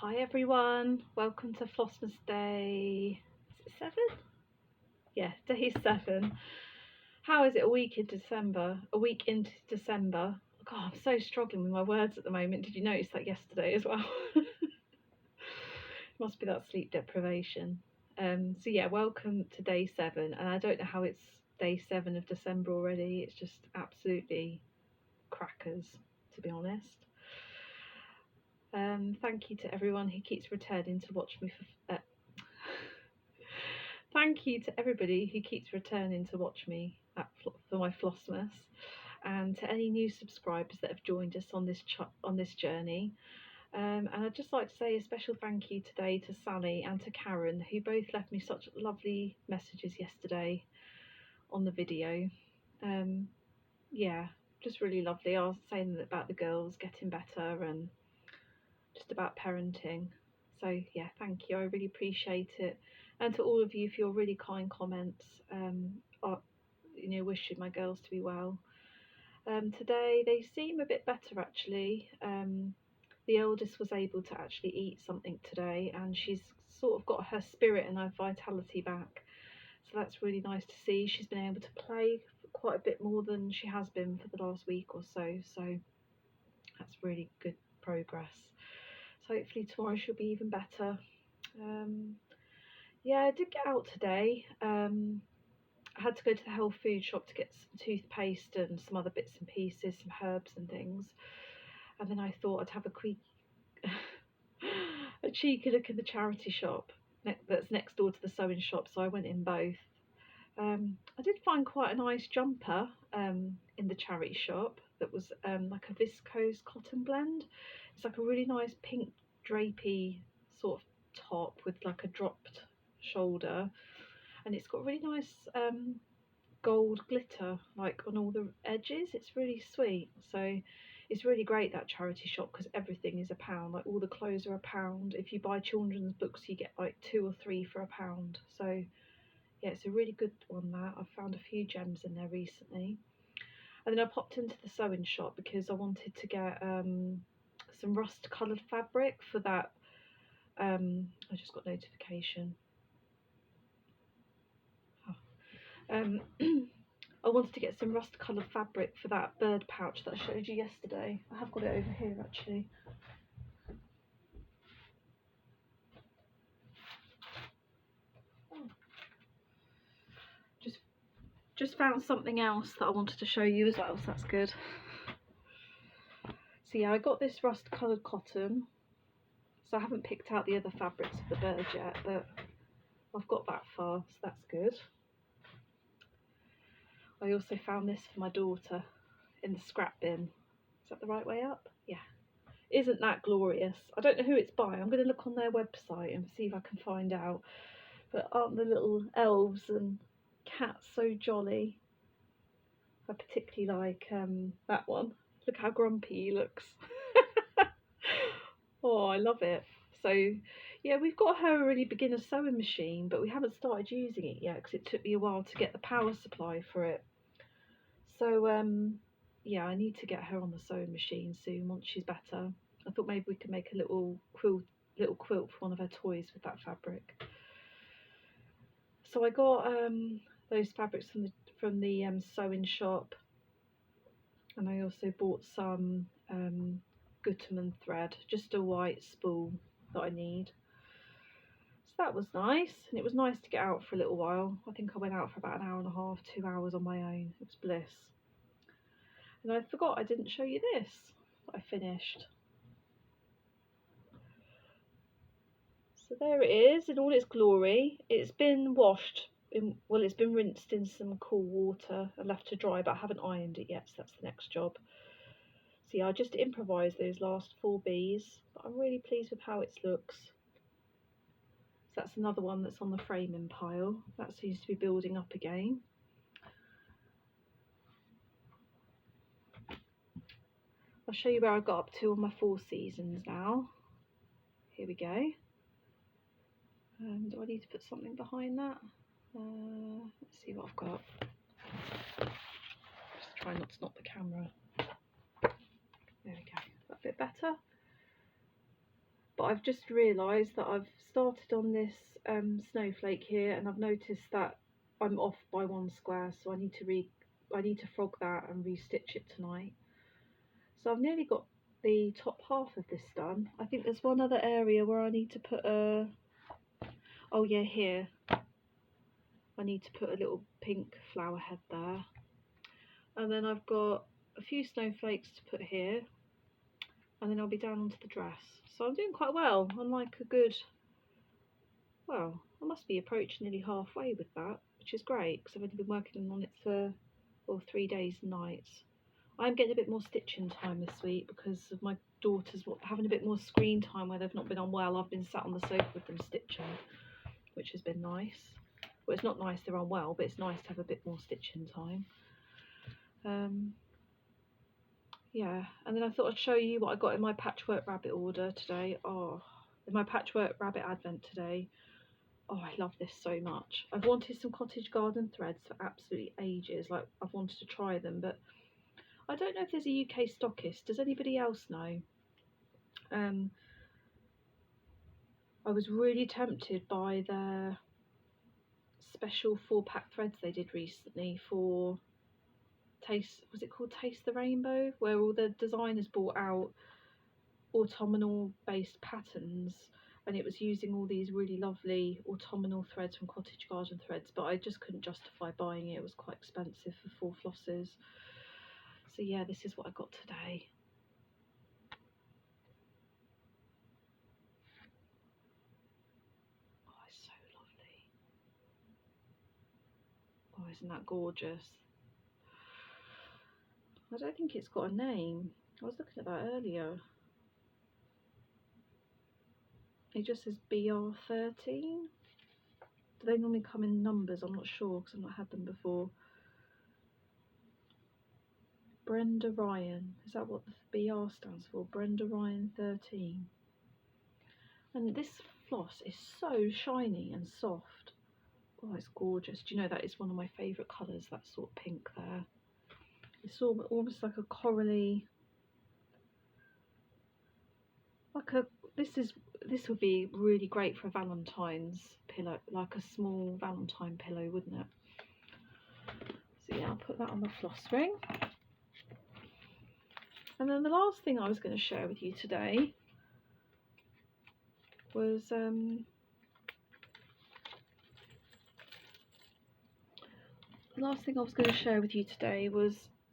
Hi everyone, welcome to FlossMas day, is it 7? Yeah, day 7. How is it a week into December? God, I'm so struggling with my words at the moment. Did you notice that yesterday as well? Must be that sleep deprivation. So yeah, welcome to day 7, and I don't know how it's day 7 of December already. It's just absolutely crackers, to be honest. Thank you to everyone who keeps returning to watch me thank you to everybody who keeps returning to watch me for my FlossMas, and to any new subscribers that have joined us on this journey. And I'd just like to say a special thank you today to Sally and to Karen, who both left me such lovely messages yesterday on the video. Yeah, just really lovely. I was saying about the girls getting better and just about parenting. So yeah, thank you. I really appreciate it, and to all of you for your really kind comments. Wishing my girls to be well. Today they seem a bit better actually. The eldest was able to actually eat something today, and she's sort of got her spirit and her vitality back. So that's really nice to see. She's been able to play quite a bit more than she has been for the last week or so. So that's really good progress. So hopefully tomorrow she'll be even better. Yeah, I did get out today. I had to go to the health food shop to get some toothpaste and some other bits and pieces, some herbs and things. And then I thought I'd have a cheeky look in the charity shop that's next door to the sewing shop. So I went in both. I did find quite a nice jumper in the charity shop that was like a viscose cotton blend. It's like a really nice pink drapey sort of top with like a dropped shoulder, and it's got really nice gold glitter like on all the edges. It's really sweet. So it's really great, that charity shop, because everything is £1. Like all the clothes are £1. If you buy children's books you get like 2 or 3 for £1. So yeah, it's a really good one. That I've found a few gems in there recently. And then I popped into the sewing shop because I wanted to get some rust coloured fabric for that. I just got notification. I wanted to get some rust coloured fabric for that bird pouch that I showed you yesterday. I have got it over here actually. Just found something else that I wanted to show you as well, so that's good. So yeah, I got this rust coloured cotton. So I haven't picked out the other fabrics of the bird yet, but I've got that far, so that's good. I also found this for my daughter in the scrap bin. Is that the right way up? Yeah. Isn't that glorious? I don't know who it's by. I'm going to look on their website and see if I can find out. But aren't the little elves and cats so jolly? I particularly like that one. Look how grumpy he looks. Oh, I love it. So yeah, we've got her a really beginner sewing machine, but we haven't started using it yet because it took me a while to get the power supply for it. So yeah, I need to get her on the sewing machine soon once she's better. I thought maybe we could make a little quilt for one of her toys with that fabric. So I got those fabrics from the sewing shop, and I also bought some Gutermann thread, just a white spool that I need. So that was nice, and it was nice to get out for a little while. I think I went out for about an hour and a half, 2 hours on my own. It was bliss. And I forgot I didn't show you this that I finished. So there it is in all its glory. It's been washed it's been rinsed in some cool water and left to dry, but I haven't ironed it yet, so that's the next job. So yeah, I just improvised those last 4 bees, but I'm really pleased with how it looks. So that's another one that's on the framing pile. That seems to be building up again. I'll show you where I got up to on my 4 seasons now. Here we go. Do I need to put something behind that? Let's see what I've got. Just try not to knock the camera. There we go. Is that a bit better? but I've just realised that I've started on this snowflake here, and I've noticed that I'm off by 1 square, so I need to frog that and restitch it tonight. So I've nearly got the top half of this done. I think there's one other area where I need to put a, oh yeah, here. I need to put a little pink flower head there. And then I've got a few snowflakes to put here. And then I'll be down onto the dress. So I'm doing quite well. I'm like a good, well, I must be approaching nearly halfway with that, which is great because I've only been working on it for, well, 3 days and nights. I'm getting a bit more stitching time this week because of my daughters having a bit more screen time where they've not been unwell. I've been sat on the sofa with them stitching, which has been nice. Well, it's not nice they're unwell, but it's nice to have a bit more stitching time. Yeah, and then I thought I'd show you what I got in my patchwork rabbit order today. Oh, in my patchwork rabbit advent today. Oh, I love this so much. I've wanted some cottage garden threads for absolutely ages. Like, I've wanted to try them, but I don't know if there's a UK stockist. Does anybody else know? I was really tempted by their special 4-pack threads they did recently for Taste, was it called Taste the Rainbow, where all the designers brought out autumnal based patterns, and it was using all these really lovely autumnal threads from Cottage Garden Threads, but I just couldn't justify buying it. It was quite expensive for 4 flosses. So yeah, this is what I got today. Oh, it's so lovely. Oh, isn't that gorgeous? I don't think it's got a name. I was looking at that earlier. It just says BR13. Do they normally come in numbers? I'm not sure because I've not had them before. Brenda Ryan. Is that what the BR stands for? Brenda Ryan 13. And this floss is so shiny and soft. Oh, it's gorgeous. Do you know that is one of my favourite colours, that sort of pink there. It's almost like a corally, like a, this would be really great for a Valentine's pillow, like a small Valentine pillow, wouldn't it? So yeah, I'll put that on the floss ring. And then the last thing I was going to share with you today was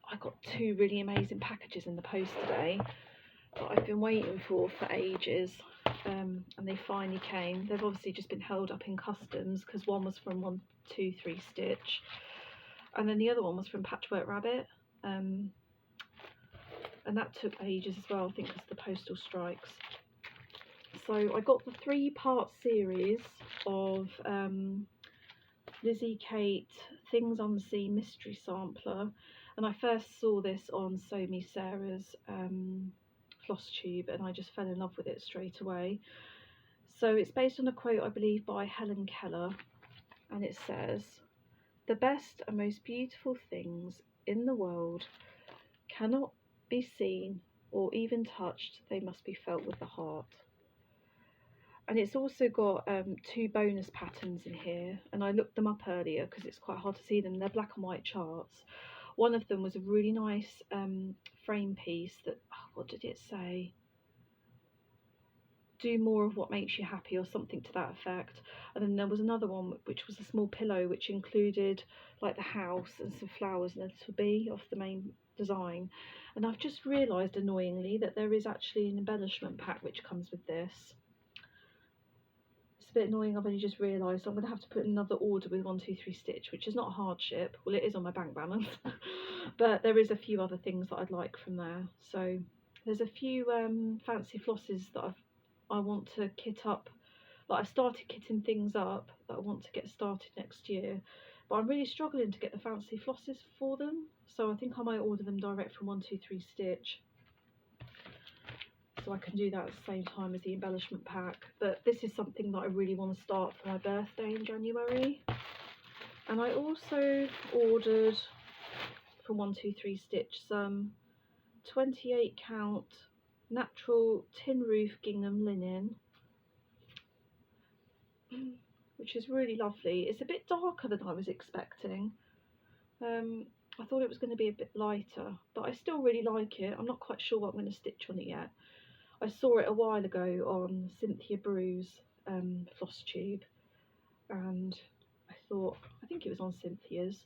I got 2 really amazing packages in the post today that I've been waiting for ages, and they finally came. They've obviously just been held up in customs because one was from 123 Stitch and then the other one was from Patchwork Rabbit, and that took ages as well, I think, because of the postal strikes. So I got the 3-part series of Lizzie Kate Things Unseen Mystery Sampler, and I first saw this on Sew Me Sarah's floss tube and I just fell in love with it straight away. So it's based on a quote, I believe, by Helen Keller, and it says, "The best and most beautiful things in the world cannot be seen or even touched, they must be felt with the heart." And it's also got 2 bonus patterns in here, and I looked them up earlier because it's quite hard to see them. They're black and white charts. One of them was a really nice frame piece that, oh, what did it say? Do more of what makes you happy, or something to that effect. And then there was another one which was a small pillow which included like the house and some flowers and a little bee off the main design. And I've just realised, annoyingly, that there is actually an embellishment pack which comes with this. It's a bit annoying, I've only just realised, so I'm going to have to put another order with 123 Stitch, which is not a hardship. Well, it is on my bank balance, but there is a few other things that I'd like from there. So there's a few fancy flosses that I want to kit up. Like, I started kitting things up that I want to get started next year, but I'm really struggling to get the fancy flosses for them, so I think I might order them direct from 123 Stitch, so I can do that at the same time as the embellishment pack. But this is something that I really want to start for my birthday in January. And I also ordered from 123 Stitch some 28 count natural tin roof gingham linen, which is really lovely. It's a bit darker than I was expecting. I thought it was going to be a bit lighter, but I still really like it. I'm not quite sure what I'm going to stitch on it yet. I saw it a while ago on Cynthia Brew's floss tube, and I think it was on Cynthia's,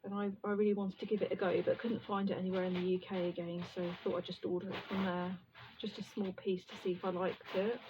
and I really wanted to give it a go, but couldn't find it anywhere in the UK again, so I thought I'd just order it from there. Just a small piece to see if I liked it.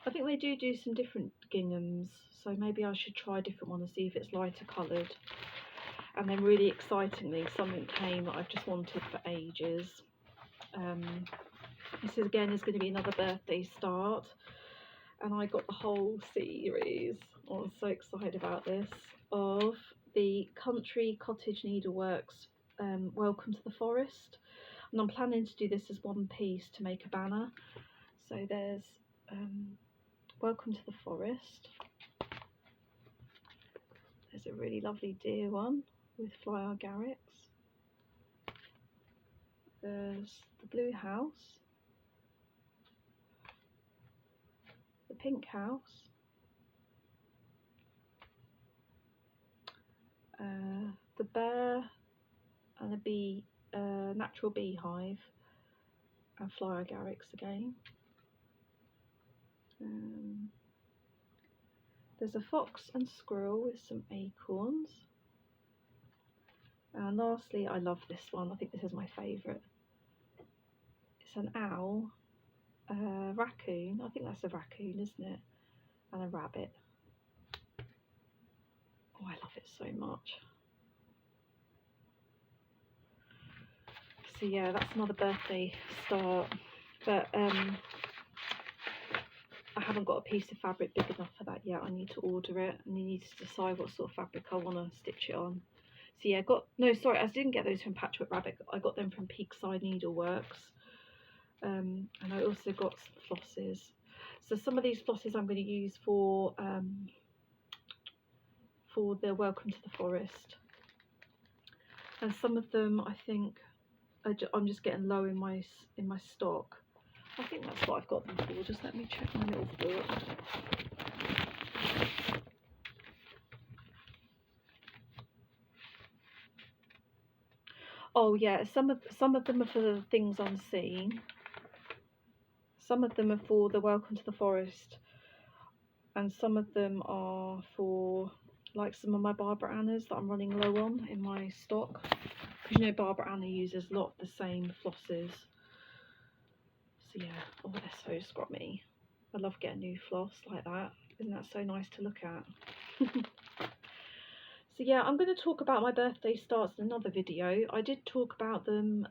I think they do some different ginghams, so maybe I should try a different one and see if it's lighter coloured. And then really excitingly, something came that I've just wanted for ages. This is going to be another birthday start, and I got the whole series. Oh, I'm so excited about this, of the Country Cottage Needleworks Welcome to the Forest, and I'm planning to do this as one piece to make a banner. So there's Welcome to the Forest. There's a really lovely deer one with fly agarics. There's the blue house, the pink house, the bear and a bee, natural beehive, and fly agarics again. There's a fox and squirrel with some acorns. And lastly, I love this one. I think this is my favourite. It's an owl, a raccoon. I think that's a raccoon, isn't it? And a rabbit. Oh, I love it so much. So yeah, that's another birthday start. But I haven't got a piece of fabric big enough for that yet. I need to order it, and I need to decide what sort of fabric I want to stitch it on. So yeah, I didn't get those from Patchwork Rabbit. I got them from Peakside Needleworks, and I also got some flosses. So some of these flosses I'm going to use for the Welcome to the Forest, and some of them I think I'm just getting low in my stock. I think that's what I've got them for. Just let me check my little book. Oh yeah, some of them are for the things unseen. Some of them are for the Welcome to the Forest, and some of them are for like some of my Barbara Annas that I'm running low on in my stock. Because you know Barbara Anna uses a lot of the same flosses. So yeah, oh they're so scrummy. I love getting new floss like that. Isn't that so nice to look at? So yeah, I'm going to talk about my birthday starts in another video. I did talk about them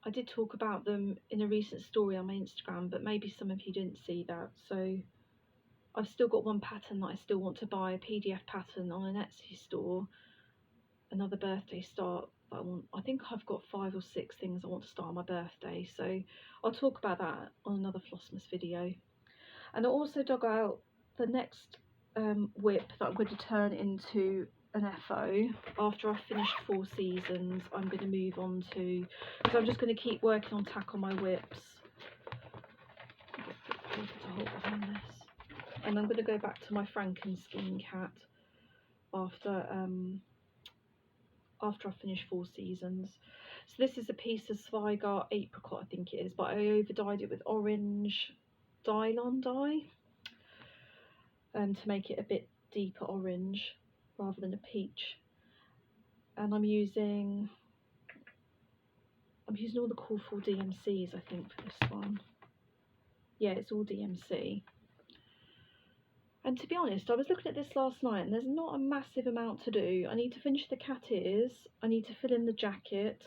in a recent story on my Instagram, but maybe some of you didn't see that. So I've still got one pattern that I still want to buy, a PDF pattern on an Etsy store. Another birthday start that I want. I think I've got 5 or 6 things I want to start on my birthday, so I'll talk about that on another FlossMas video. And I also dug out the next whip that I'm going to turn into an FO. After I've finished 4 seasons, I'm going to move on to, because I'm just going to keep working on tack on my whips. To hold behind this. And I'm going to go back to my Frankenskin cat after I finish 4 seasons. So this is a piece of Zweigart apricot, I think it is, but I over dyed it with orange Dylon dye to make it a bit deeper orange rather than a peach. And I'm using all the Call DMCs, I think, for this one. Yeah, it's all DMC. And to be honest, I was looking at this last night and there's not a massive amount to do. I need to finish the cat ears, I need to fill in the jacket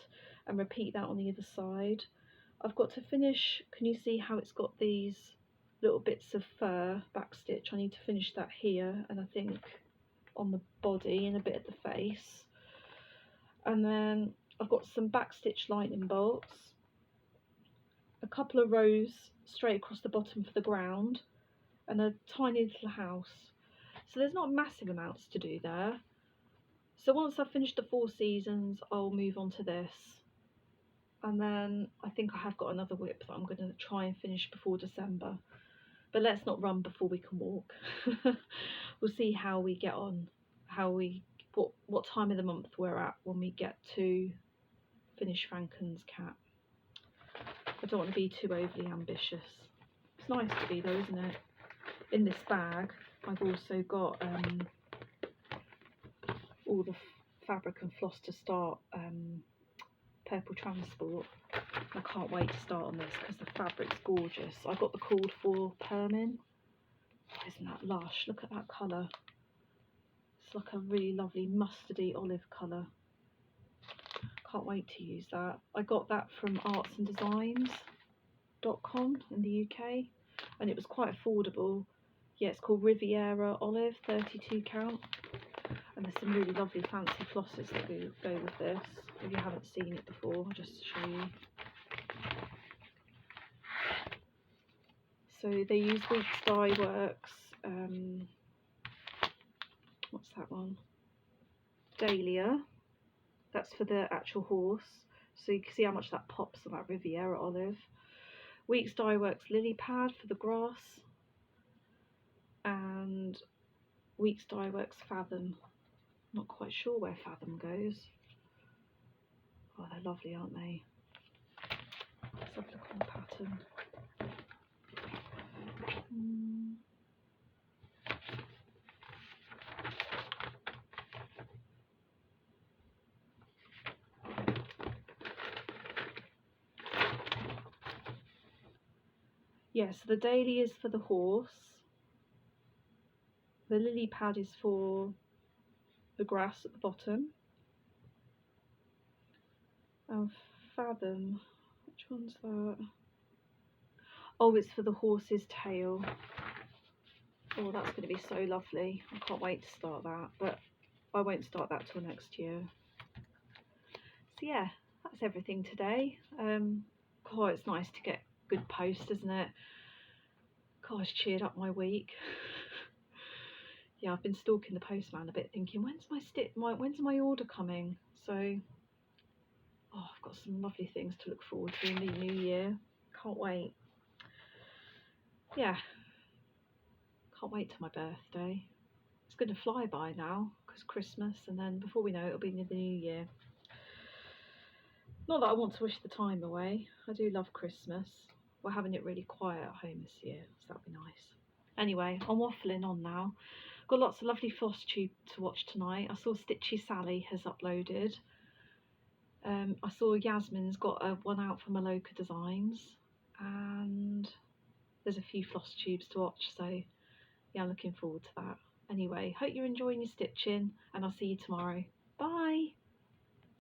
and repeat that on the other side. I've got to finish, can you see how it's got these little bits of fur backstitch? I need to finish that here, and I think on the body and a bit at the face. And then I've got some backstitch lightning bolts, a couple of rows straight across the bottom for the ground, and a tiny little house. So there's not massive amounts to do there. So once I've finished the 4 seasons, I'll move on to this. and then I think I have got another whip that I'm going to try and finish before December. But let's not run before we can walk. We'll see how we get on, what time of the month we're at when we get to finish Franken's cat. I don't want to be too overly ambitious. It's nice to be though, isn't it? In this bag I've also got all the fabric and floss to start Purple Transport. I can't wait to start on this because the fabric's gorgeous. I got the called for Permin. Isn't that lush? Look at that colour. It's like a really lovely mustardy olive colour. Can't wait to use that. I got that from artsanddesigns.com in the UK and it was quite affordable. Yeah, it's called Riviera Olive, 32 count. And there's some really lovely fancy flosses that go with this. If you haven't seen it before, I'll just show you. So they use Weeks Dye Works. What's that one? Dahlia. That's for the actual horse. So you can see how much that pops on that Riviera olive. Weeks Dye Works Lily Pad for the grass. And Weeks Dye Works Fathom. Not quite sure where Fathom goes. Oh, they're lovely, aren't they? Let's have a look on the pattern. Yes, the Dahlia is for the horse. The Lily Pad is for the grass at the bottom. And Fathom, which one's that? Oh, it's for the horse's tail. Oh, that's going to be so lovely. I can't wait to start that, but I won't start that till next year. So yeah, that's everything today. God, it's nice to get good post, isn't it? God, it's cheered up my week. Yeah, I've been stalking the postman a bit, thinking when's my order coming? So, oh, I've got some lovely things to look forward to in the new year. Can't wait. Yeah, can't wait till my birthday. It's going to fly by now because Christmas, and then before we know it, it'll be the new year. Not that I want to wish the time away. I do love Christmas. We're having it really quiet at home this year, so that'll be nice. Anyway, I'm waffling on now. Got lots of lovely floss tube to watch tonight. I saw Stitchy Sally has uploaded. I saw Yasmin's got one out from Maloka Designs, and there's a few floss tubes to watch, so yeah, I'm looking forward to that. Anyway, hope you're enjoying your stitching, and I'll see you tomorrow. Bye!